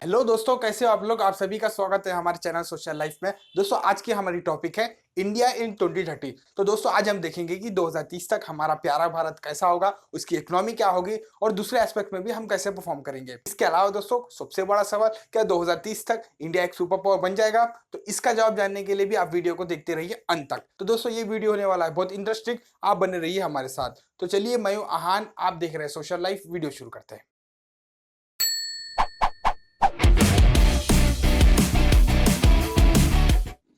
Hello दोस्तों, कैसे हो आप लोग। आप सभी का स्वागत है हमारे चैनल सोशल लाइफ में। दोस्तों, आज की हमारी टॉपिक है इंडिया इन 2030। तो दोस्तों, आज हम देखेंगे कि 2030 तक हमारा प्यारा भारत कैसा होगा, उसकी इकोनॉमी क्या होगी और दूसरे एस्पेक्ट में भी हम कैसे परफॉर्म करेंगे। इसके अलावा दोस्तों, सबसे बड़ा सवाल, क्या 2030 तक इंडिया एक सुपर पावर बन जाएगा? तो इसका जवाब जानने के लिए भी आप वीडियो को देखते रहिए अंत तक। तो दोस्तों, ये वीडियो होने वाला है बहुत इंटरेस्टिंग, आप बने रहिए हमारे साथ। तो चलिए, मैं हूं आहान, आप देख रहे हैं सोशल लाइफ। वीडियो शुरू करते हैं।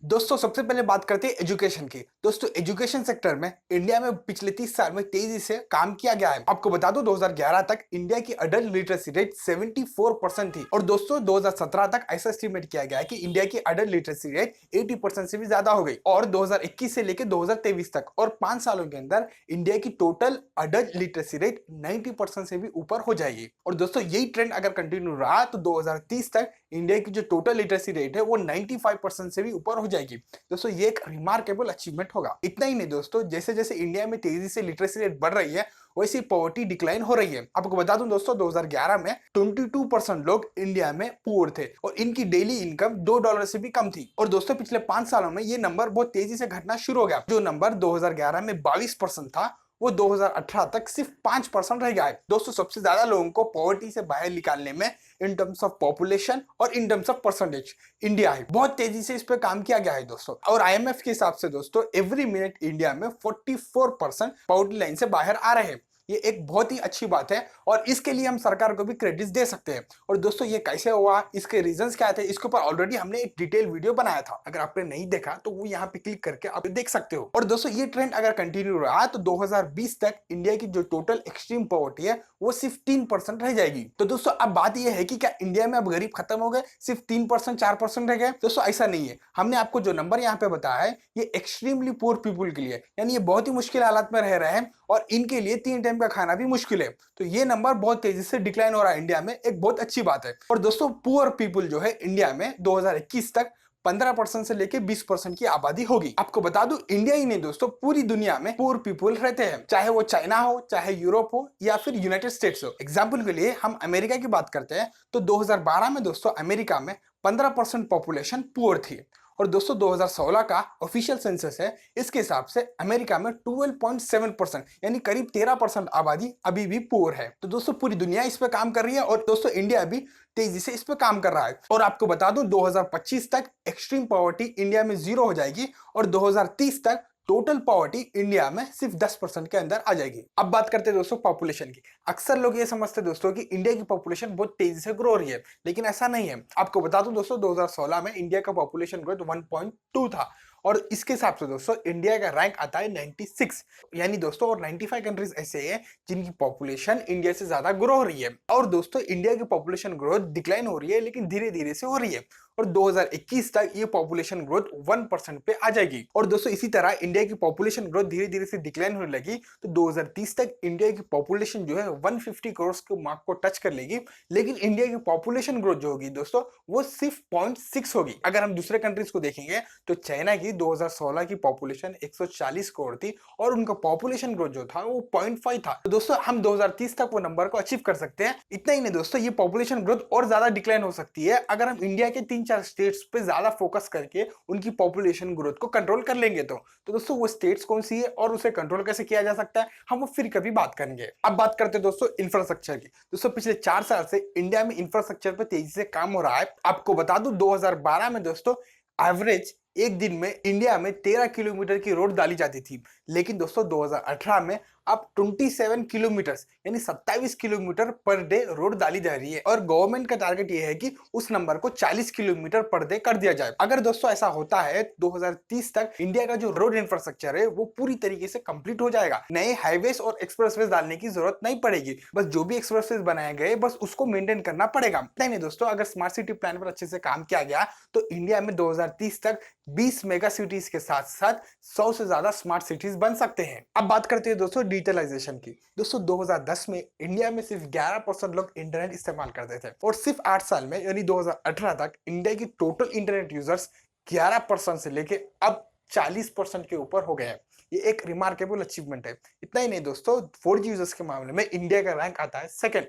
दोस्तों, सबसे पहले बात करते हैं एजुकेशन की। दोस्तों, एजुकेशन सेक्टर में इंडिया में पिछले 30 साल में तेजी से काम किया गया है। आपको बता दूं, 2011 तक इंडिया की अडल्ट लिटरेसी रेट 74% थी और दोस्तों 2017 तक ऐसा एस्टिमेट किया गया है कि इंडिया की अडल्ट लिटरेसी रेट 80% से भी ज्यादा हो गई और 2021 से लेकर 2023 तक और 5 सालों के अंदर इंडिया की टोटल अडल्ट लिटरेसी रेट 90% से भी ऊपर हो जाएगी। और दोस्तों, यही ट्रेंड अगर कंटिन्यू रहा तो 2030 तक इंडिया की जो टोटल लिटरेसी रेट है वो 95% से भी ऊपर हो जाएगी। दोस्तों, ये एक रिमार्केबल अचीवमेंट होगा। इतना ही नहीं दोस्तों, जैसे जैसे इंडिया में तेजी से लिटरेसी रेट बढ़ रही है वैसी पॉवर्टी डिक्लाइन हो रही है। आपको बता दूं दोस्तों, 2011 में 22% लोग इंडिया में पुअर थे और इनकी डेली इनकम $2 से भी कम थी। और दोस्तों, पिछले 5 सालों में ये नंबर बहुत तेजी से घटना शुरू हो गया। जो नंबर 2011 में 22% था वो 2018 तक सिर्फ 5% रह गया है। दोस्तों, सबसे ज्यादा लोगों को पॉवर्टी से बाहर निकालने में इन टर्म्स ऑफ पॉपुलेशन और in terms of percentage India है। बहुत तेजी से इस पे काम किया गया है दोस्तों। और आईएमएफ के हिसाब से दोस्तों, एवरी मिनट इंडिया में 44% पॉवर्टी लाइन से बाहर आ रहे हैं। ये एक बहुत ही अच्छी बात है और इसके लिए हम सरकार को भी क्रेडिट दे सकते हैं। और दोस्तों, ये कैसे हुआ, इसके रीजंस क्या थे, इसके ऊपर ऑलरेडी हमने एक डिटेल वीडियो बनाया था। अगर आपने नहीं देखा तो वो यहाँ पे क्लिक करके आप देख सकते हो। और दोस्तों, ये ट्रेंड अगर कंटिन्यू रहा तो 2020 तक इंडिया की जो टोटल एक्सट्रीम पॉवर्टी है वो सिर्फ 3% रह जाएगी। तो दोस्तों, अब बात यह है कि क्या इंडिया में अब गरीब खत्म हो गए, सिर्फ 3% 4% रह गए? दोस्तों, ऐसा नहीं है। हमने आपको जो नंबर यहाँ पे बताया है ये एक्सट्रीमली पुअर पीपुल के लिए, यानी ये बहुत ही मुश्किल हालात में रह रहे हैं और इनके लिए 3 टाइम का खाना भी मुश्किल है। तो ये नंबर बहुत तेजी से डिक्लाइन हो रहा है इंडिया में, एक बहुत अच्छी बात है। और दोस्तों, पुअर पीपुल जो है इंडिया में 2021 तक 15% से लेके 20% की आबादी होगी। आपको बता दूं, इंडिया ही नहीं दोस्तों, पूरी दुनिया में पुअर पीपुल रहते हैं, चाहे वो चाइना हो, चाहे यूरोप हो या फिर यूनाइटेड स्टेट्स हो। एग्जाम्पल के लिए हम अमेरिका की बात करते हैं तो 2012 में दोस्तों अमेरिका में 15% पॉपुलेशन पुअर थी और दोस्तों 2016 का ऑफिशियल सेंसस है, इसके हिसाब से अमेरिका में 12.7% यानी करीब 13% आबादी अभी भी पुअर है। तो दोस्तों, पूरी दुनिया इस पे काम कर रही है और दोस्तों इंडिया भी तेजी से इस पे काम कर रहा है। और आपको बता दूं, 2025 तक एक्सट्रीम पॉवर्टी इंडिया में 0 हो जाएगी और 2030 तक टोटल पॉवर्टी इंडिया में सिर्फ 10% के अंदर आ जाएगी। अब बात करते हैं दोस्तों पॉपुलेशन की। अक्सर लोग ये समझते हैं दोस्तों कि इंडिया की पॉपुलेशन बहुत तेजी से ग्रो हो रही है, लेकिन ऐसा नहीं है। आपको बता दूं दोस्तों, 2016 में इंडिया का पॉपुलेशन ग्रोथ 1.2 था और इसके हिसाब से दोस्तों इंडिया का रैंक आता है 96, यानी दोस्तों और 95 कंट्रीज ऐसे हैं जिनकी पॉपुलेशन इंडिया से ज्यादा ग्रो हो रही है। और दोस्तों, इंडिया की पॉपुलेशन ग्रोथ डिक्लाइन हो रही है लेकिन धीरे धीरे से हो रही है और 2021 तक ये पॉपुलेशन ग्रोथ 1% पे आ जाएगी। और दोस्तों, इसी तरह इंडिया की पॉपुलेशन ग्रोथ धीरे धीरे से डिक्लाइन होने लगी तो 2030 तक इंडिया की पॉपुलेशन जो है 150 करोड़ के मार्क को टच कर लेगी। लेकिन इंडिया की पॉपुलेशन ग्रोथ जो होगी दोस्तों वो सिर्फ 0.6 होगी। अगर हम दूसरे कंट्रीज को देखेंगे तो चाइना की 2016 की पॉपुलेशन 140 करोड़ थी और उनका पॉपुलेशन ग्रोथ जो था वो 0.5 था। तो दोस्तों, हम 2030 तक वो नंबर को अचीव कर सकते हैं। इतना ही नहीं दोस्तों, ये पॉपुलेशन ग्रोथ और ज्यादा डिक्लाइन हो सकती है अगर हम इंडिया के 3-4 स्टेट्स पे ज्यादा फोकस करके उनकी पॉपुलेशन ग्रोथ को कंट्रोल कर लेंगे। तो दोस्तों, वो स्टेट्स कौन सी है और उसे कंट्रोल कैसे किया जा सकता है हम वो फिर कभी बात करेंगे। अब बात करते हैं दोस्तों इंफ्रास्ट्रक्चर की। दोस्तों, पिछले 4 साल से इंडिया में इंफ्रास्ट्रक्चर पे तेजी से काम हो रहा है। आपको बता दूं, 2012 में दोस्तों एवरेज एक दिन में इंडिया में 13 किलोमीटर की रोड डाली जाती थी, लेकिन दोस्तों 2018 में अब 27 किलोमीटर यानी 27 किलोमीटर पर डे रोड डाली जा रही है और गवर्नमेंट का टारगेट ये है कि उस नंबर को 40 किलोमीटर पर डे कर दिया जाए। अगर दोस्तों ऐसा होता है 2030 तक इंडिया का जो रोड इंफ्रास्ट्रक्चर है वो पूरी तरीके से कंप्लीट हो जाएगा। नए हाईवेज और एक्सप्रेसवेज डालने की जरूरत नहीं पड़ेगी, बस जो भी एक्सप्रेसवेज बनाए गए बस उसको मेंटेन करना पड़ेगा। नहीं दोस्तों, अगर स्मार्ट सिटी प्लान पर अच्छे से काम किया गया तो इंडिया में 2030 तक 20 मेगा सिटीज के साथ साथ 100 से ज्यादा स्मार्ट सिटीज बन सकते हैं। अब बात करते हैं दोस्तों डिजिटलाइजेशन की। दोस्तों, 2010 में इंडिया में सिर्फ 11% लोग इंटरनेट इस्तेमाल करते थे और सिर्फ 8 साल में यानी 2018 तक इंडिया की टोटल इंटरनेट यूजर्स 11% से लेके अब 40% के ऊपर हो गए हैं। ये एक रिमार्केबल अचीवमेंट है। इतना ही नहीं दोस्तों, 4G यूजर्स के मामले में इंडिया का रैंक आता है सेकंड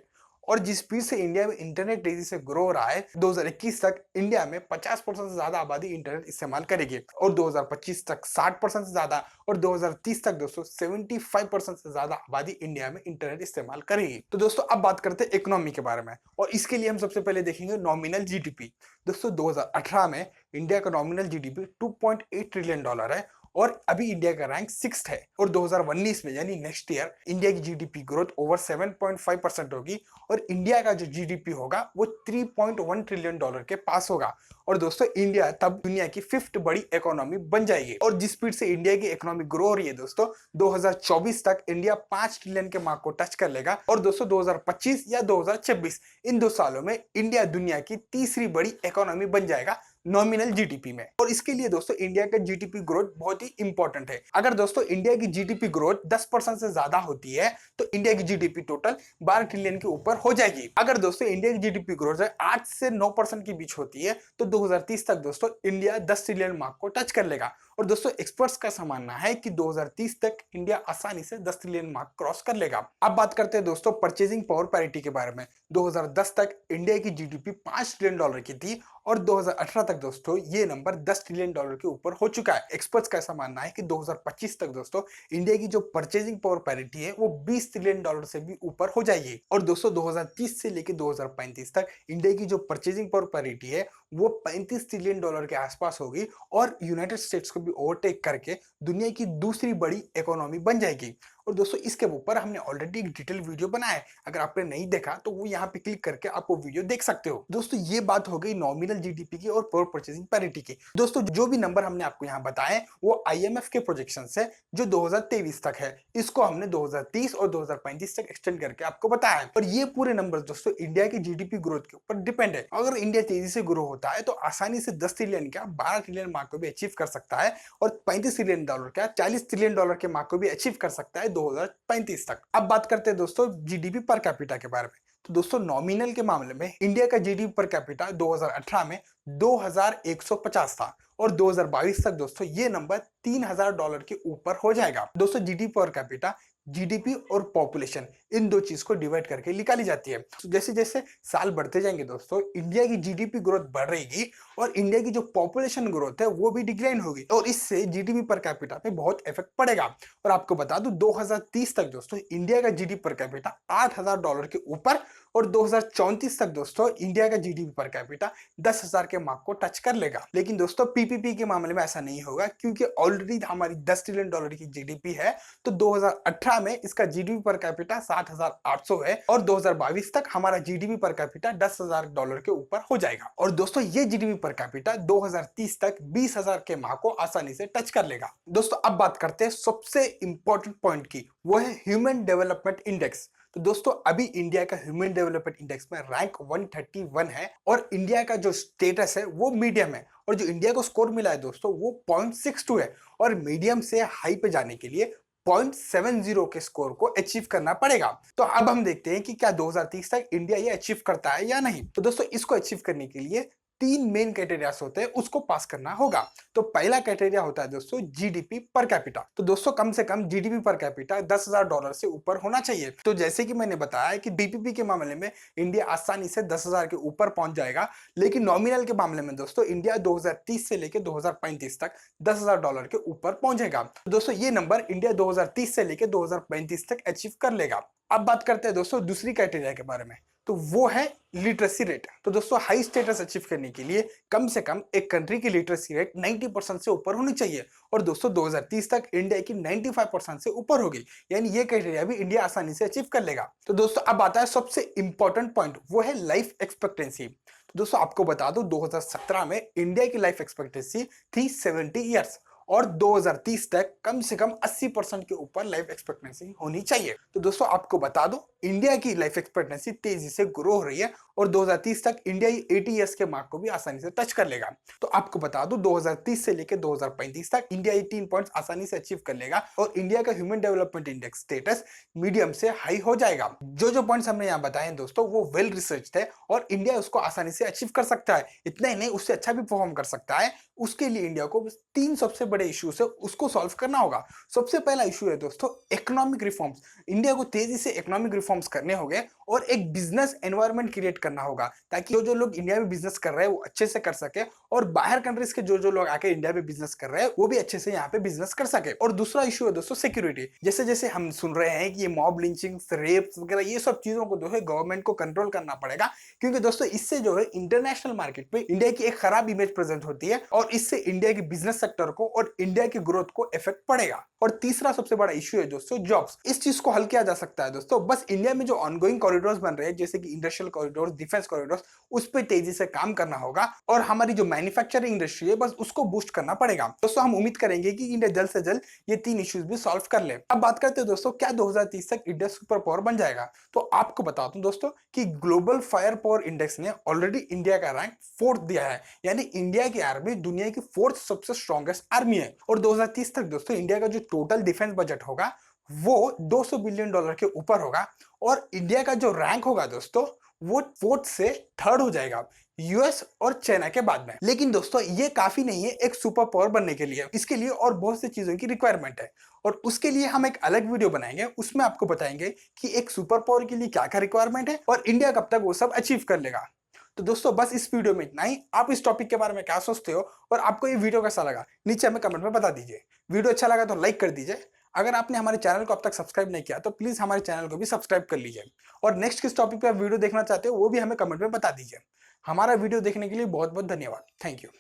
और जिस स्पीड से इंडिया में इंटरनेट तेजी से ग्रो हो रहा है, 2021 तक इंडिया में 50% से ज्यादा आबादी इंटरनेट इस्तेमाल करेगी और 2025 तक 60% से ज्यादा और 2030 तक दोस्तों 75% से ज्यादा आबादी इंडिया में इंटरनेट इस्तेमाल करेगी। तो दोस्तों अब बात करते हैं इकोनॉमी के बारे में, और इसके लिए हम सबसे पहले देखेंगे नॉमिनल जीडीपी। दोस्तों 2018 में इंडिया का नॉमिनल जीडीपी 2.8 ट्रिलियन डॉलर है और अभी इंडिया का रैंक 6th है। और 2019 में यानी नेक्स्ट ईयर इंडिया की जीडीपी ग्रोथ ओवर 7.5% होगी और इंडिया का जो जीडीपी होगा वो 3.1 ट्रिलियन डॉलर के पास होगा। और दोस्तों इंडिया तब दुनिया की 5th बड़ी इकोनॉमी बन जाएगी। और जिस स्पीड से इंडिया की इकोनॉमी ग्रो हो रही है दोस्तों, 2024 तक इंडिया 5 ट्रिलियन के मार्क को टच कर लेगा। और दोस्तों 2025 या 2026 इन 2 सालों में इंडिया दुनिया की तीसरी बड़ी इकोनॉमी बन जाएगा नॉमिनल जीडीपी में। और इसके लिए दोस्तों इंडिया का जीडीपी ग्रोथ बहुत ही इंपॉर्टेंट है। अगर दोस्तों इंडिया की जीडीपी ग्रोथ 10% से ज्यादा होती है तो इंडिया की जीडीपी टोटल 12 ट्रिलियन के ऊपर हो जाएगी। अगर दोस्तों इंडिया की जीडीपी ग्रोथ 8 से 9% के बीच होती है तो 2030 तक दोस्तों इंडिया 10 ट्रिलियन मार्क को टच कर लेगा। और दोस्तों एक्सपर्ट्स का मानना है कि 2030 तक इंडिया आसानी से 10 ट्रिलियन मार्क क्रॉस कर लेगा। अब बात करते हैं दोस्तों परचेजिंग पावर पैरिटी के बारे में। 2010 तक इंडिया की जीडीपी 5 ट्रिलियन डॉलर की थी और 2018 तक दोस्तों ये नंबर 10 ट्रिलियन डॉलर के ऊपर हो चुका है। एक्सपर्ट्स का ऐसा मानना है कि 2025 तक दोस्तों इंडिया की जो परचेजिंग पावर पैरिटी है वो 20 ट्रिलियन डॉलर से भी ऊपर हो जाएगी। और दोस्तों 2030 से लेकर 2035 तक इंडिया की जो परचेजिंग पावर पैरिटी है वो 35 ट्रिलियन डॉलर के आसपास होगी और यूनाइटेड स्टेट्स को भी ओवरटेक करके दुनिया की दूसरी बड़ी इकोनॉमी बन जाएगी। और दोस्तों इसके ऊपर हमने ऑलरेडी एक डिटेल वीडियो बनाया है, अगर आपने नहीं देखा तो वो यहाँ पे क्लिक करके आप वो वीडियो देख सकते हो। दोस्तों ये बात हो गई नॉमिनल जीडीपी की और पावर परचेजिंग पैरिटी की। दोस्तों जो भी नंबर हमने आपको यहाँ बताए वो आईएमएफ के प्रोजेक्शन है जो 2023 तक है, इसको हमने 2030 और 2035 तक एक्सटेंड करके आपको बताया है। और ये पूरे नंबर दोस्तों इंडिया की जीडीपी ग्रोथ के ऊपर डिपेंड है। अगर इंडिया तेजी से ग्रो होता है तो आसानी से 10 ट्रिलियन का 12 ट्रिलियन मार्क को भी अचीव कर सकता है और 35 ट्रिलियन डॉलर का 40 ट्रिलियन डॉलर के मार्क को भी अचीव कर सकता है 2035 तक। अब बात करते हैं दोस्तों जीडीपी पर कैपिटा के बारे में। तो दोस्तों नॉमिनल के मामले में इंडिया का जीडीपी पर कैपिटा 2018 में 2150 था और 2022 तक दोस्तों ये नंबर 3000 डॉलर के ऊपर हो जाएगा। दोस्तों जीडीपी पर कैपिटा जीडीपी और पॉपुलेशन इन 2 चीज को डिवाइड करके निकाली जाती है। तो जैसे जैसे साल बढ़ते जाएंगे दोस्तों इंडिया की जीडीपी ग्रोथ बढ़ रहेगी और इंडिया की जो पॉपुलेशन ग्रोथ है वो भी डिक्लाइन होगी और इससे जीडीपी पर कैपिटा पे बहुत इफेक्ट पड़ेगा। और आपको बता दूं 2030 तक दोस्तों इंडिया का जीडीपी पर कैपिटा 8000 डॉलर के ऊपर और 2034 तक दोस्तों इंडिया का जीडीपी पर कैपिटा 10,000 के मार्क को टच कर लेगा। लेकिन दोस्तों पीपीपी के मामले में ऐसा नहीं होगा क्योंकि ऑलरेडी हमारी 10 ट्रिलियन डॉलर की जीडीपी है। तो 2018 में इसका जीडीपी पर कैपिटा 7,800 है और 2022 तक हमारा जीडीपी पर कैपिटा 10,000 डॉलर के ऊपर हो जाएगा। और दोस्तों ये जीडीपी पर कैपिटा 2030 तक 20,000 के मार्क को आसानी से टच कर लेगा। दोस्तों अब बात करते हैं सबसे इंपॉर्टेंट पॉइंट की, वो है ह्यूमन डेवलपमेंट इंडेक्स। तो दोस्तों अभी इंडिया का ह्यूमन डेवलपमेंट इंडेक्स में रैंक 131 है और इंडिया का जो स्टेटस है वो मीडियम है और जो इंडिया को स्कोर मिला है दोस्तों वो 0.62 है और मीडियम से हाई पे जाने के लिए 0.70 के स्कोर को अचीव करना पड़ेगा। तो अब हम देखते हैं कि क्या 2030 तक इंडिया ये अचीव करता है या नहीं। तो दोस्तों इसको अचीव करने के लिए 3 मेन क्राइटेरिया होते हैं, उसको पास करना होगा। तो पहला क्राइटेरिया होता है दोस्तों जीडीपी पर कैपिटा। तो दोस्तों कम से कम जीडीपी पर कैपिटा 10,000 डॉलर से ऊपर होना चाहिए। तो जैसे कि मैंने बताया कि बीपीपी के मामले में इंडिया आसानी से 10,000 के ऊपर पहुंच जाएगा, लेकिन नॉमिनल के मामले में दोस्तों इंडिया 2030 से लेकर 2035 तक 10,000 डॉलर के ऊपर पहुंचेगा। तो दोस्तों ये नंबर इंडिया 2030 से लेकर 2035 तक अचीव कर लेगा। अब बात करते हैं दोस्तों दूसरी क्राइटेरिया के बारे में, तो वो है लिटरेसी रेट। तो दोस्तों हाई स्टेटस अचीव करने के लिए कम से कम एक कंट्री की लिटरेसी रेट 90% से ऊपर होनी चाहिए और दोस्तों 2030 तक इंडिया की 95% से ऊपर होगी, यानी ये क्राइटेरिया भी इंडिया आसानी से अचीव कर लेगा। तो दोस्तों अब आता है सबसे इंपॉर्टेंट पॉइंट, वो है लाइफ एक्सपेक्टेंसी। तो दोस्तों आपको बता दूं 2017 में इंडिया की लाइफ एक्सपेक्टेंसी थी 70 ईयर्स और 2030 तक कम से कम 80% के ऊपर लाइफ एक्सपेक्टेंसी होनी चाहिए। तो दोस्तों आपको बता दो इंडिया की लाइफ एक्सपेक्टेंसी तेजी से ग्रो हो रही है और 2030 तक इंडिया 80 ईयर्स के मार्क को भी आसानी से टच कर लेगा। तो आपको बता दूं 2030 से लेकर 2035 तक इंडिया 18 पॉइंट्स आसानी से अचीव कर लेगा और इंडिया का human development index status medium से हाई हो जाएगा। जो जो पॉइंट्स हमने यहाँ बताए हैं दोस्तों वो वेल रिसर्च्ड है और इंडिया उसको आसानी से अचीव कर सकता है। इतना ही नहीं, उससे अच्छा भी परफॉर्म कर सकता है। उसके लिए इंडिया को 3 सबसे बड़े इश्यूज है उसको सॉल्व करना होगा। सबसे पहला इशू है दोस्तों इकोनॉमिक रिफॉर्म्स। इंडिया को तेजी से इकोनॉमिक रिफॉर्म्स करने होंगे और एक बिजनेस एनवायरनमेंट क्रिएट करना होगा ताकि जो जो लोग इंडिया में बिजनेस कर रहे हैं वो अच्छे से कर सके और बाहर कंट्रीज के जो जो लोग आके इंडिया में बिजनेस कर रहे हैं वो भी अच्छे से यहाँ पे बिजनेस कर सके। और दूसरा इशू है दोस्तों सिक्योरिटी। जैसे जैसे हम सुन रहे हैं कि ये मॉब लिंचिंग, रेप्स वगैरह ये सब चीजों को जो है गवर्नमेंट को कंट्रोल करना पड़ेगा, क्योंकि दोस्तों इससे जो है इंटरनेशनल मार्केट में इंडिया की एक खराब इमेज प्रेजेंट होती है और इससे इंडिया की बिजनेस सेक्टर को और इंडिया की ग्रोथ को इफेक्ट पड़ेगा। और तीसरा सबसे बड़ा इशू है दोस्तों जॉब्स। इस चीज को हल किया जा सकता है दोस्तों बस इंडिया में जो ऑनगोइंग कॉरिडोर्स बन रहे हैं जैसे कि इंडस्ट्रियल कॉरिडोर्स, डिफेंस कॉरिडोर्स, उस पर तेजी से काम करना होगा और हमारी जो मैन्युफैक्चरिंग इंडस्ट्री है बस उसको बूस्ट करना पड़ेगा। दोस्तों हम उम्मीद करेंगे कि इंडिया जल्द से जल्द ये 3 इश्यूज भी सॉल्व कर ले। अब बात करते हैं दोस्तों क्या 2030 तक इंडिया सुपर पावर बन जाएगा। तो आपको बताता हूं दोस्तों कि ग्लोबल फायर पावर इंडेक्स ने ऑलरेडी इंडिया का रैंक 4th दिया है, यानी इंडिया की आर्मी दुनिया की 4th सबसे स्ट्रॉन्गेस्ट आर्मी है। और 2030 तक दोस्तों इंडिया का जो टोटल डिफेंस बजट होगा वो $200 बिलियन के ऊपर होगा और इंडिया का जो रैंक होगा दोस्तों वो 4th से 3rd हो जाएगा यूएस और चाइना के बाद में। लेकिन दोस्तों ये काफी नहीं है एक सुपर पावर बनने के लिए, इसके लिए और बहुत सी चीजों की रिक्वायरमेंट है और उसके लिए हम एक अलग वीडियो बनाएंगे, उसमें आपको बताएंगे कि एक सुपर पावर के लिए क्या क्या रिक्वायरमेंट है और इंडिया कब तक वो सब अचीव कर लेगा। तो दोस्तों बस इस वीडियो में इतना ही। आप इस टॉपिक के बारे में क्या सोचते हो और आपको ये वीडियो कैसा लगा नीचे हमें कमेंट में बता दीजिए। वीडियो अच्छा लगा तो लाइक कर दीजिए। अगर आपने हमारे चैनल को अब तक सब्सक्राइब नहीं किया तो प्लीज हमारे चैनल को भी सब्सक्राइब कर लीजिए और नेक्स्ट किस टॉपिक पे आप वीडियो देखना चाहते हो वो भी हमें कमेंट में बता दीजिए। हमारा वीडियो देखने के लिए बहुत बहुत धन्यवाद। Thank you.